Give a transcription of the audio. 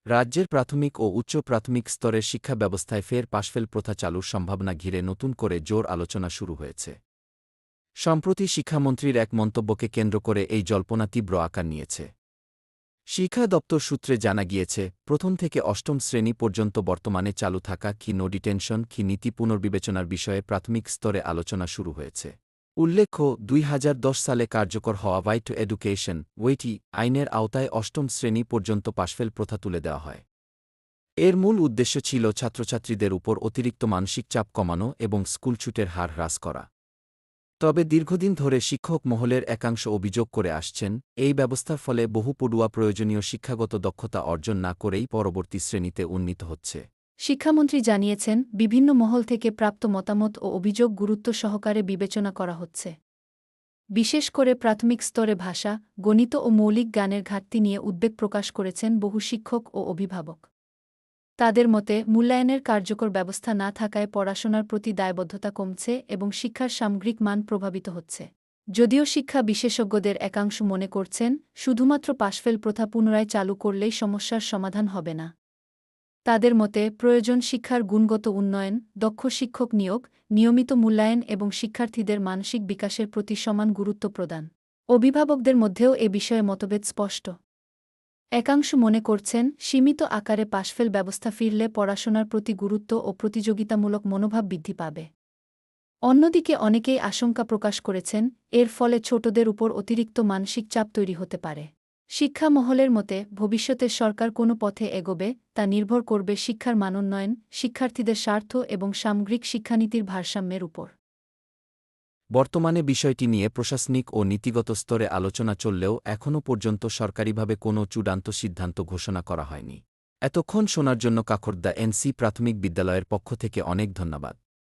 রাজ্যের প্রাথমিক ও উচ্চ প্রাথমিক স্তরের শিক্ষা ব্যবস্থায় ফের পাশফেল প্রথা চালুর সম্ভাবনা ঘিরে নতুন করে জোর আলোচনা শুরু হয়েছে। সম্প্রতি শিক্ষামন্ত্রীর এক মন্তব্যকে কেন্দ্র করে এই জল্পনা তীব্র আকার নিয়েছে। শিক্ষা দপ্তর সূত্রে জানা গিয়েছে, প্রথম থেকে অষ্টম শ্রেণী পর্যন্ত বর্তমানে চালু থাকা কি নো ডিটেনশন কি নীতি পুনর্বিবেচনার বিষয়ে প্রাথমিক স্তরে আলোচনা শুরু হয়েছে। উল্লেখ্য, ২০১০ সালে কার্যকর হওয়া রাইট টু এডুকেশন ওয়েটি আইনের আওতায় অষ্টম শ্রেণী পর্যন্ত পাশফেল প্রথা তুলে দেওয়া হয়। এর মূল উদ্দেশ্য ছিল ছাত্রছাত্রীদের উপর অতিরিক্ত মানসিক চাপ কমানো এবং স্কুলছুটের হার হ্রাস করা। তবে দীর্ঘদিন ধরে শিক্ষক মহলের একাংশ অভিযোগ করে আসছেন, এই ব্যবস্থার ফলে বহু পড়ুয়া প্রয়োজনীয় শিক্ষাগত দক্ষতা অর্জন না করেই পরবর্তী শ্রেণীতে উন্নীত হচ্ছে। শিক্ষামন্ত্রী জানিয়েছেন, বিভিন্ন মহল থেকে প্রাপ্ত মতামত ও অভিযোগ গুরুত্ব সহকারে বিবেচনা করা হচ্ছে। বিশেষ করে প্রাথমিক স্তরে ভাষা, গণিত ও মৌলিক জ্ঞানের ঘাটতি নিয়ে উদ্বেগ প্রকাশ করেছেন বহু শিক্ষক ও অভিভাবক। তাদের মতে, মূল্যায়নের কার্যকর ব্যবস্থা না থাকায় পড়াশোনার প্রতি দায়বদ্ধতা কমছে এবং শিক্ষার সামগ্রিক মান প্রভাবিত হচ্ছে। যদিও শিক্ষা বিশেষজ্ঞদের একাংশ মনে করছেন, শুধুমাত্র পাশফেল প্রথা পুনরায় চালু করলেই সমস্যার সমাধান হবে না। তাদের মতে, প্রয়োজন শিক্ষার গুণগত উন্নয়ন, দক্ষ শিক্ষক নিয়োগ, নিয়মিত মূল্যায়ন এবং শিক্ষার্থীদের মানসিক বিকাশের প্রতি সমান গুরুত্ব প্রদান। অভিভাবকদের মধ্যেও এ বিষয়ে মতভেদ স্পষ্ট। একাংশ মনে করছেন, সীমিত আকারে পাশফেল ব্যবস্থা ফিরলে পড়াশোনার প্রতি গুরুত্ব ও প্রতিযোগিতামূলক মনোভাব বৃদ্ধি পাবে। অন্যদিকে অনেকেই আশঙ্কা প্রকাশ করেছেন, এর ফলে ছোটদের উপর অতিরিক্ত মানসিক চাপ তৈরি হতে পারে। শিক্ষা মহলের মতে, ভবিষ্যতে সরকার কোনো পথে এগোবে তা নির্ভর করবে শিক্ষার মানোন্নয়ন, শিক্ষার্থীদের স্বার্থ এবং সামগ্রিক শিক্ষানীতির ভারসাম্যের উপর। বর্তমানে বিষয়টি নিয়ে প্রশাসনিক ও নীতিগত স্তরে আলোচনা চললেও এখনও পর্যন্ত সরকারিভাবে কোনো চূড়ান্ত সিদ্ধান্ত ঘোষণা করা হয়নি। এতক্ষণ শোনার জন্য কাকরদা এনসি প্রাথমিক বিদ্যালয়ের পক্ষ থেকে অনেক ধন্যবাদ।